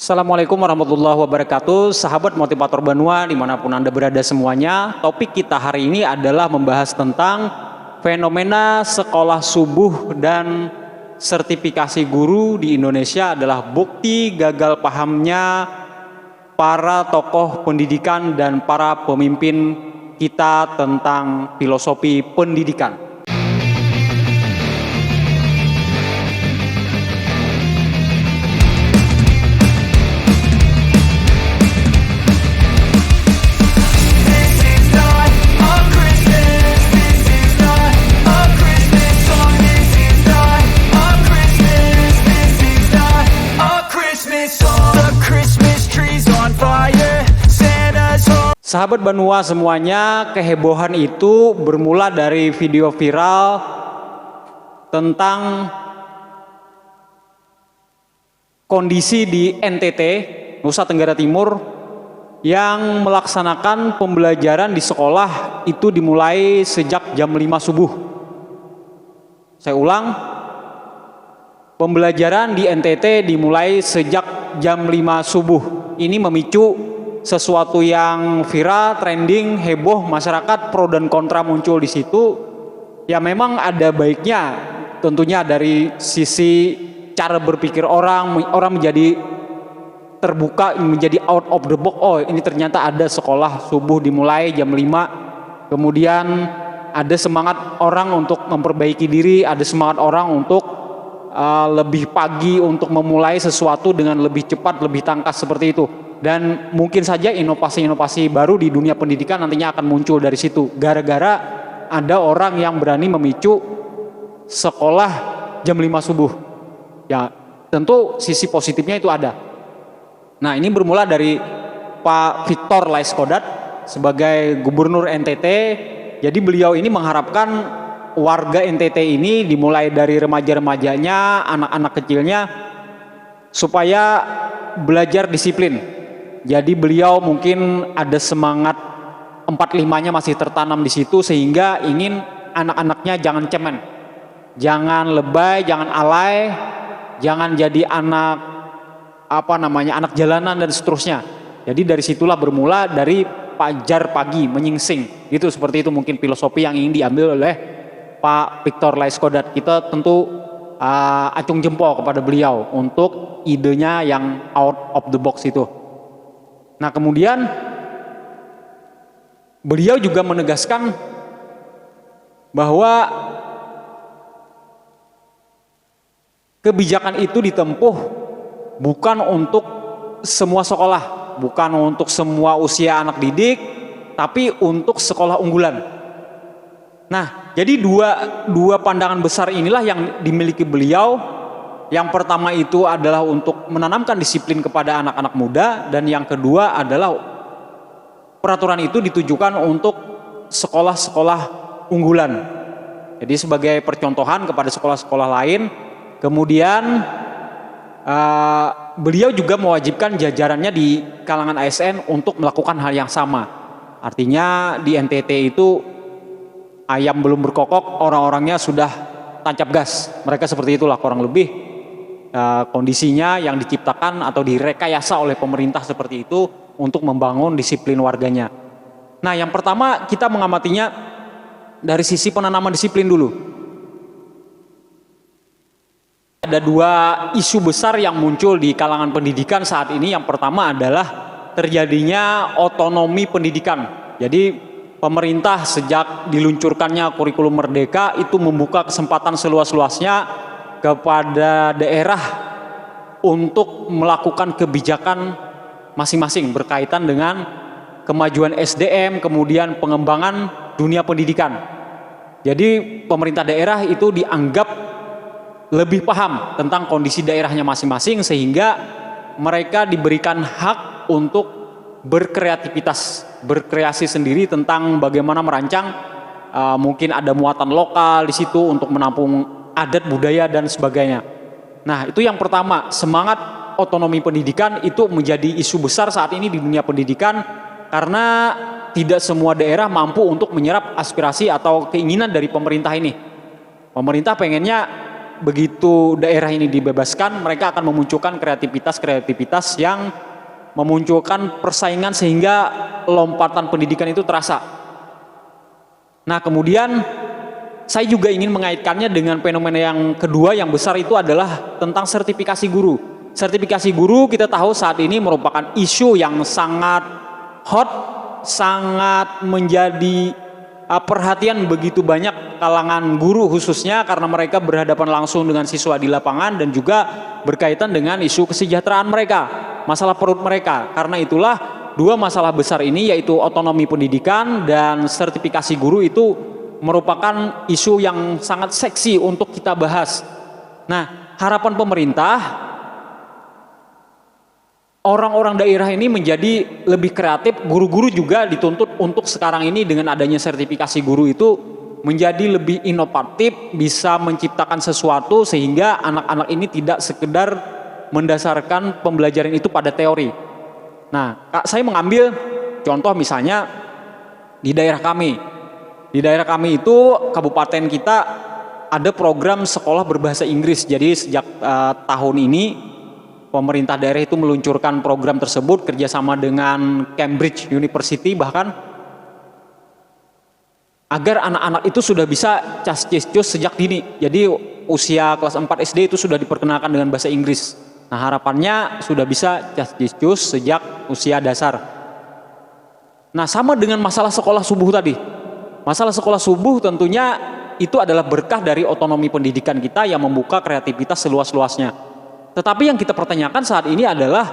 Assalamualaikum warahmatullahi wabarakatuh, sahabat motivator Banua dimanapun Anda berada semuanya. Topik kita hari ini adalah membahas tentang fenomena sekolah subuh dan sertifikasi guru di Indonesia adalah bukti gagal pahamnya para tokoh pendidikan dan para pemimpin kita tentang filosofi pendidikan. Sahabat Banua semuanya, kehebohan itu bermula dari video viral tentang kondisi di NTT, Nusa Tenggara Timur, yang melaksanakan pembelajaran di sekolah itu dimulai sejak jam 5 subuh. Saya ulang, pembelajaran di NTT dimulai sejak jam 5 subuh. Ini memicu sesuatu yang viral, trending, heboh, masyarakat pro dan kontra muncul di situ. Ya memang ada baiknya tentunya dari sisi cara berpikir orang menjadi terbuka, menjadi out of the box. Oh, ini ternyata ada sekolah subuh dimulai jam 5. Kemudian ada semangat orang untuk memperbaiki diri, ada semangat orang untuk lebih pagi untuk memulai sesuatu dengan lebih cepat, lebih tangkas seperti itu. Dan mungkin saja inovasi-inovasi baru di dunia pendidikan nantinya akan muncul dari situ. Gara-gara ada orang yang berani memicu sekolah jam 5 subuh. Ya tentu sisi positifnya itu ada. Nah ini bermula dari Pak Victor Laiskodat sebagai Gubernur NTT. Jadi beliau ini mengharapkan warga NTT ini dimulai dari remaja-remajanya, anak-anak kecilnya, supaya belajar disiplin. Jadi beliau mungkin ada semangat 4-5-nya masih tertanam di situ, sehingga ingin anak-anaknya jangan cemen, jangan lebay, jangan alay, jangan jadi anak jalanan dan seterusnya. Jadi dari situlah bermula dari fajar pagi menyingsing. Itu seperti itu mungkin filosofi yang ingin diambil oleh Pak Victor Laiskodat. Kita tentu acung jempol kepada beliau untuk idenya yang out of the box itu. Nah kemudian beliau juga menegaskan bahwa kebijakan itu ditempuh bukan untuk semua sekolah, bukan untuk semua usia anak didik, tapi untuk sekolah unggulan. Nah jadi dua pandangan besar inilah yang dimiliki beliau. Yang pertama itu adalah untuk menanamkan disiplin kepada anak-anak muda, dan yang kedua adalah peraturan itu ditujukan untuk sekolah-sekolah unggulan. Jadi sebagai percontohan kepada sekolah-sekolah lain. Kemudian beliau juga mewajibkan jajarannya di kalangan ASN untuk melakukan hal yang sama. Artinya di NTT itu ayam belum berkokok, orang-orangnya sudah tancap gas. Mereka seperti itulah kurang lebih kondisinya yang diciptakan atau direkayasa oleh pemerintah seperti itu untuk membangun disiplin warganya. Nah yang pertama kita mengamatinya dari sisi penanaman disiplin dulu. Ada dua isu besar yang muncul di kalangan pendidikan saat ini. Yang pertama adalah terjadinya otonomi pendidikan. Jadi pemerintah sejak diluncurkannya kurikulum merdeka itu membuka kesempatan seluas-luasnya kepada daerah untuk melakukan kebijakan masing-masing berkaitan dengan kemajuan SDM, kemudian pengembangan dunia pendidikan. Jadi pemerintah daerah itu dianggap lebih paham tentang kondisi daerahnya masing-masing, sehingga mereka diberikan hak untuk berkreativitas, berkreasi sendiri tentang bagaimana merancang. Mungkin ada muatan lokal di situ untuk menampung adat budaya dan sebagainya. Nah itu yang pertama, semangat otonomi pendidikan itu menjadi isu besar saat ini di dunia pendidikan, karena tidak semua daerah mampu untuk menyerap aspirasi atau keinginan dari pemerintah ini. Pemerintah pengennya begitu daerah ini dibebaskan, mereka akan memunculkan kreativitas yang memunculkan persaingan sehingga lompatan pendidikan itu terasa. Nah, kemudian saya juga ingin mengaitkannya dengan fenomena yang kedua yang besar, itu adalah tentang sertifikasi guru. Sertifikasi guru kita tahu saat ini merupakan isu yang sangat hot, sangat menjadi perhatian begitu banyak kalangan guru, khususnya karena mereka berhadapan langsung dengan siswa di lapangan dan juga berkaitan dengan isu kesejahteraan mereka, masalah perut mereka. Karena itulah dua masalah besar ini, yaitu otonomi pendidikan dan sertifikasi guru, itu merupakan isu yang sangat seksi untuk kita bahas. Nah, harapan pemerintah, orang-orang daerah ini menjadi lebih kreatif, guru-guru juga dituntut untuk sekarang ini dengan adanya sertifikasi guru itu menjadi lebih inovatif, bisa menciptakan sesuatu sehingga anak-anak ini tidak sekedar mendasarkan pembelajaran itu pada teori. Nah, saya mengambil contoh misalnya di daerah kami. Di daerah kami itu, kabupaten kita, ada program sekolah berbahasa Inggris. Jadi sejak tahun ini pemerintah daerah itu meluncurkan program tersebut kerjasama dengan Cambridge University, bahkan agar anak-anak itu sudah bisa cas-cis-cus sejak dini. Jadi usia kelas 4 SD itu sudah diperkenalkan dengan bahasa Inggris. Nah, harapannya sudah bisa cas-cis-cus sejak usia dasar. Nah, sama dengan masalah sekolah subuh tadi. Masalah sekolah subuh tentunya itu adalah berkah dari otonomi pendidikan kita yang membuka kreativitas seluas-luasnya. Tetapi yang kita pertanyakan saat ini adalah,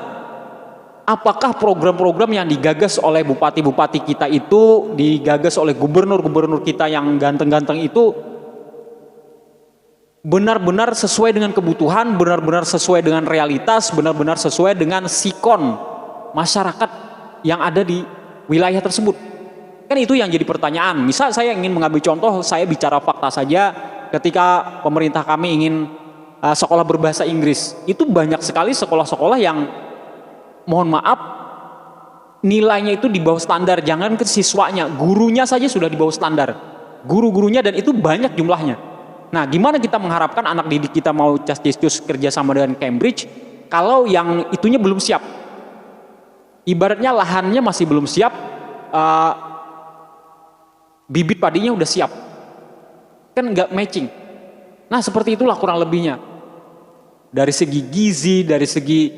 apakah program-program yang digagas oleh bupati-bupati kita itu, digagas oleh gubernur-gubernur kita yang ganteng-ganteng itu, benar-benar sesuai dengan kebutuhan, benar-benar sesuai dengan realitas, benar-benar sesuai dengan sikon masyarakat yang ada di wilayah tersebut? Kan itu yang jadi pertanyaan. Misal saya ingin mengambil contoh, saya bicara fakta saja, ketika pemerintah kami ingin sekolah berbahasa Inggris, itu banyak sekali sekolah-sekolah yang, mohon maaf, nilainya itu di bawah standar. Jangan ke siswanya, gurunya saja sudah di bawah standar, guru-gurunya, dan itu banyak jumlahnya. Nah, gimana kita mengharapkan anak didik kita mau cas-cis-cus kerja sama dengan Cambridge kalau yang itunya belum siap? Ibaratnya lahannya masih belum siap, bibit padinya udah siap, kan nggak matching. Nah, seperti itulah kurang lebihnya. Dari segi gizi, dari segi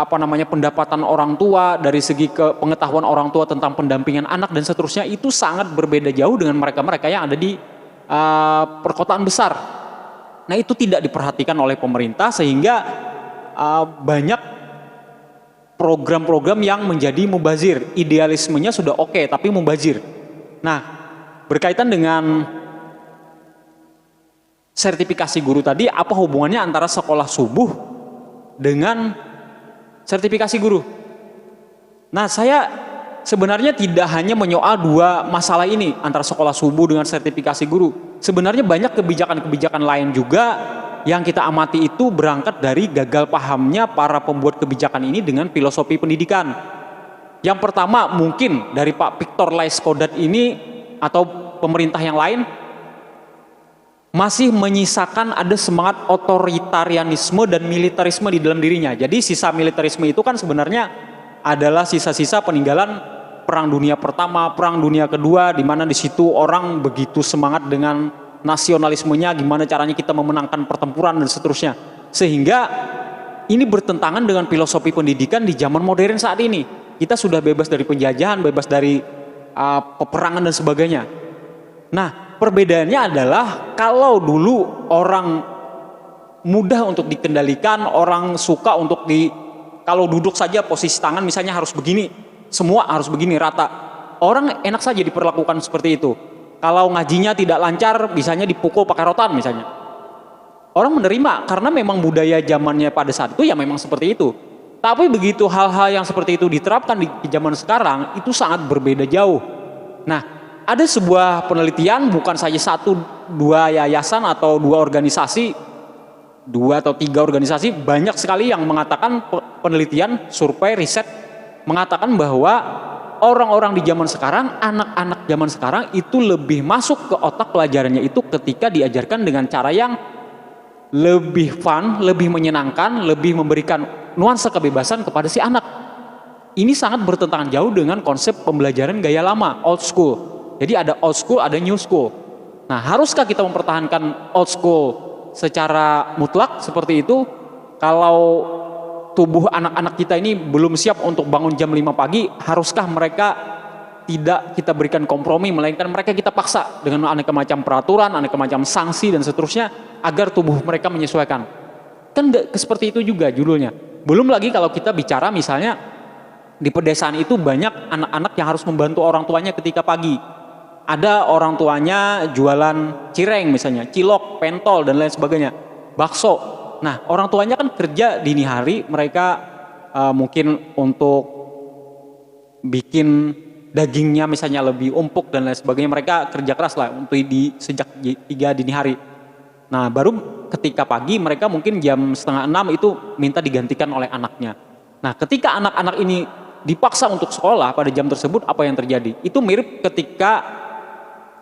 pendapatan orang tua, dari segi pengetahuan orang tua tentang pendampingan anak dan seterusnya, itu sangat berbeda jauh dengan mereka-mereka yang ada di perkotaan besar. Nah, itu tidak diperhatikan oleh pemerintah sehingga banyak program-program yang menjadi mubazir. Idealismenya sudah oke, tapi mubazir. Nah, berkaitan dengan sertifikasi guru tadi, apa hubungannya antara sekolah subuh dengan sertifikasi guru? Nah, saya sebenarnya tidak hanya menyoal dua masalah ini, antara sekolah subuh dengan sertifikasi guru. Sebenarnya banyak kebijakan-kebijakan lain juga yang kita amati itu berangkat dari gagal pahamnya para pembuat kebijakan ini dengan filosofi pendidikan. Yang pertama, mungkin dari Pak Victor Laiskodat ini atau pemerintah yang lain masih menyisakan ada semangat otoritarianisme dan militarisme di dalam dirinya. Jadi sisa militarisme itu kan sebenarnya adalah sisa-sisa peninggalan Perang Dunia Pertama, Perang Dunia Kedua, di mana di situ orang begitu semangat dengan nasionalismenya, gimana caranya kita memenangkan pertempuran dan seterusnya. Sehingga ini bertentangan dengan filosofi pendidikan di zaman modern saat ini. Kita sudah bebas dari penjajahan, bebas dari peperangan dan sebagainya. Nah, perbedaannya adalah kalau dulu orang mudah untuk dikendalikan, orang suka untuk kalau duduk saja posisi tangan misalnya harus begini, semua harus begini rata. Orang enak saja diperlakukan seperti itu. Kalau ngajinya tidak lancar, misalnya dipukul pakai rotan misalnya. Orang menerima karena memang budaya zamannya pada saat itu ya memang seperti itu. Tapi begitu hal-hal yang seperti itu diterapkan di zaman sekarang, itu sangat berbeda jauh. Nah, ada sebuah penelitian, bukan saja satu, dua yayasan atau dua organisasi, 2 atau 3 organisasi, banyak sekali yang mengatakan, penelitian, survei, riset, mengatakan bahwa orang-orang di zaman sekarang, anak-anak zaman sekarang itu lebih masuk ke otak pelajarannya itu ketika diajarkan dengan cara yang lebih fun, lebih menyenangkan, lebih memberikan nuansa kebebasan kepada si anak. Ini sangat bertentangan jauh dengan konsep pembelajaran gaya lama, old school. Jadi ada old school, ada new school. Nah, haruskah kita mempertahankan old school secara mutlak seperti itu? Kalau tubuh anak-anak kita ini belum siap untuk bangun jam 5 pagi, haruskah mereka tidak kita berikan kompromi, melainkan mereka kita paksa dengan aneka macam peraturan, aneka macam sanksi dan seterusnya agar tubuh mereka menyesuaikan. Kan nggak seperti itu juga judulnya. Belum lagi kalau kita bicara misalnya di pedesaan itu banyak anak-anak yang harus membantu orang tuanya ketika pagi. Ada orang tuanya jualan cireng misalnya, cilok, pentol dan lain sebagainya, bakso. Nah, orang tuanya kan kerja dini hari, mereka mungkin untuk bikin dagingnya misalnya lebih empuk dan lain sebagainya, mereka kerja keras lah untuk sejak 3 dini hari. Nah, baru ketika pagi mereka mungkin jam 5:30 itu minta digantikan oleh anaknya. Nah, ketika anak-anak ini dipaksa untuk sekolah pada jam tersebut, apa yang terjadi? Itu mirip ketika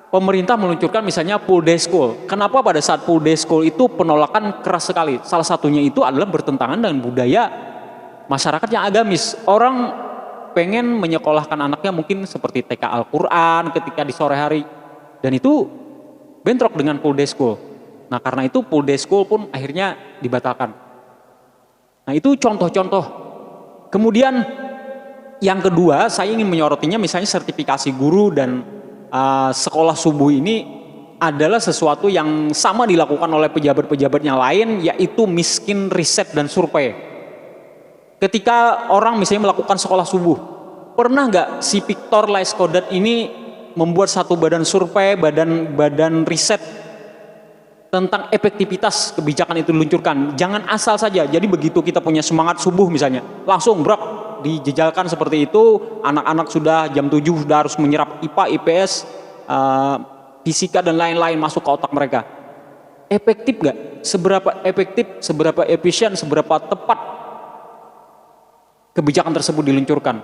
pemerintah meluncurkan misalnya full day school. Kenapa pada saat full day school itu penolakan keras sekali? Salah satunya itu adalah bertentangan dengan budaya masyarakat yang agamis. Orang pengen menyekolahkan anaknya mungkin seperti TK Al-Quran ketika di sore hari, dan itu bentrok dengan full day school. Nah, karena itu full day school pun akhirnya dibatalkan. Nah, itu contoh-contoh. Kemudian yang kedua, saya ingin menyorotinya misalnya sertifikasi guru dan sekolah subuh ini adalah sesuatu yang sama dilakukan oleh pejabat-pejabat yang lain, yaitu miskin riset dan survei. Ketika orang misalnya melakukan sekolah subuh, pernah nggak si Victor Laiskodat ini membuat satu badan survei, badan riset tentang efektivitas kebijakan itu diluncurkan? Jangan asal saja. Jadi begitu kita punya semangat subuh misalnya, langsung brak dijejalkan seperti itu. Anak-anak sudah jam 7 sudah harus menyerap IPA, IPS, fisika dan lain-lain masuk ke otak mereka. Efektif nggak? Seberapa efektif, seberapa efisien, seberapa tepat kebijakan tersebut diluncurkan?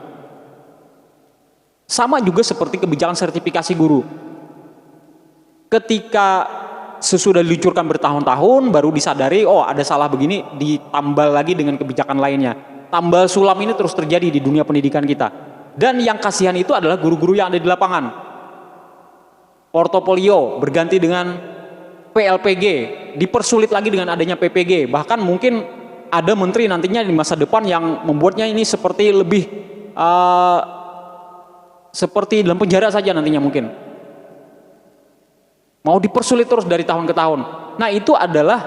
Sama juga seperti kebijakan sertifikasi guru. Ketika sesudah diluncurkan bertahun-tahun, baru disadari, oh ada salah begini, ditambal lagi dengan kebijakan lainnya. Tambal sulam ini terus terjadi di dunia pendidikan kita. Dan yang kasihan itu adalah guru-guru yang ada di lapangan. Portofolio berganti dengan PLPG, dipersulit lagi dengan adanya PPG. Bahkan mungkin ada menteri nantinya di masa depan yang membuatnya ini seperti lebih seperti dalam penjara saja nantinya mungkin. Mau dipersulit terus dari tahun ke tahun. Nah, itu adalah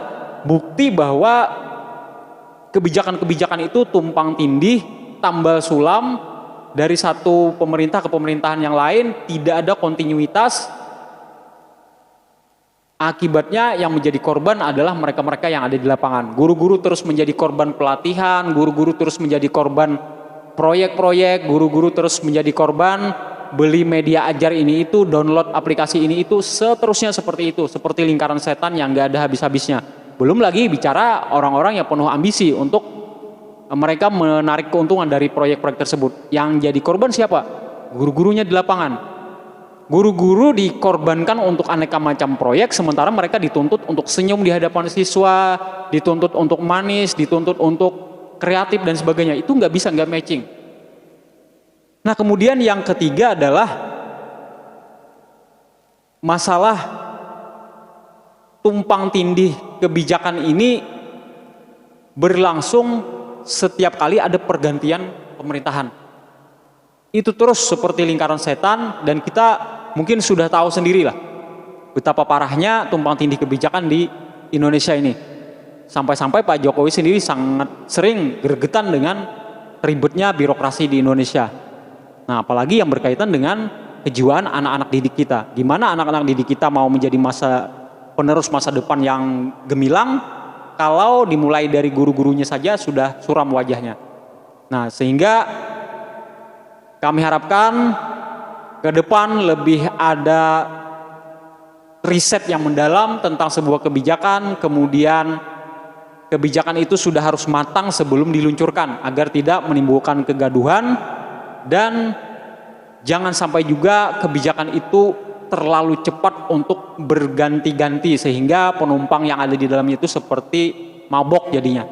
bukti bahwa kebijakan-kebijakan itu tumpang tindih, tambal sulam dari satu pemerintah ke pemerintahan yang lain, tidak ada kontinuitas. Akibatnya yang menjadi korban adalah mereka-mereka yang ada di lapangan. Guru-guru terus menjadi korban pelatihan, guru-guru terus menjadi korban proyek-proyek, guru-guru terus menjadi korban beli media ajar ini itu, download aplikasi ini itu, seterusnya seperti itu. Seperti lingkaran setan yang gak ada habis-habisnya. Belum lagi bicara orang-orang yang penuh ambisi untuk mereka menarik keuntungan dari proyek-proyek tersebut. Yang jadi korban siapa? Guru-gurunya di lapangan. Guru-guru dikorbankan untuk aneka macam proyek, sementara mereka dituntut untuk senyum di hadapan siswa, dituntut untuk manis, dituntut untuk kreatif dan sebagainya. Itu nggak bisa, nggak matching. Nah, kemudian yang ketiga adalah masalah tumpang tindih kebijakan ini berlangsung setiap kali ada pergantian pemerintahan. Itu terus seperti lingkaran setan, dan kita mungkin sudah tahu sendirilah betapa parahnya tumpang tindih kebijakan di Indonesia ini. Sampai-sampai Pak Jokowi sendiri sangat sering gregetan dengan ribetnya birokrasi di Indonesia. Nah, apalagi yang berkaitan dengan kejiwaan anak-anak didik kita. Gimana anak-anak didik kita mau menjadi penerus masa depan yang gemilang kalau dimulai dari guru-gurunya saja sudah suram wajahnya. Nah, sehingga kami harapkan ke depan lebih ada riset yang mendalam tentang sebuah kebijakan, kemudian kebijakan itu sudah harus matang sebelum diluncurkan agar tidak menimbulkan kegaduhan, dan jangan sampai juga kebijakan itu terlalu cepat untuk berganti-ganti sehingga penumpang yang ada di dalamnya itu seperti mabok jadinya.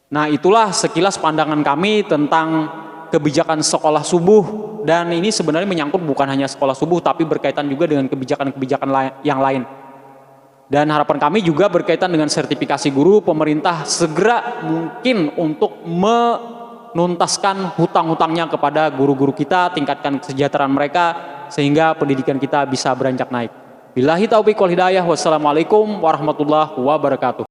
Nah, itulah sekilas pandangan kami tentang kebijakan sekolah subuh, dan ini sebenarnya menyangkut bukan hanya sekolah subuh tapi berkaitan juga dengan kebijakan-kebijakan yang lain. Dan harapan kami juga berkaitan dengan sertifikasi guru, pemerintah segera mungkin untuk menuntaskan hutang-hutangnya kepada guru-guru kita, tingkatkan kesejahteraan mereka sehingga pendidikan kita bisa beranjak naik. Billahi taufiq wal hidayah. Wassalamualaikum warahmatullahi wabarakatuh.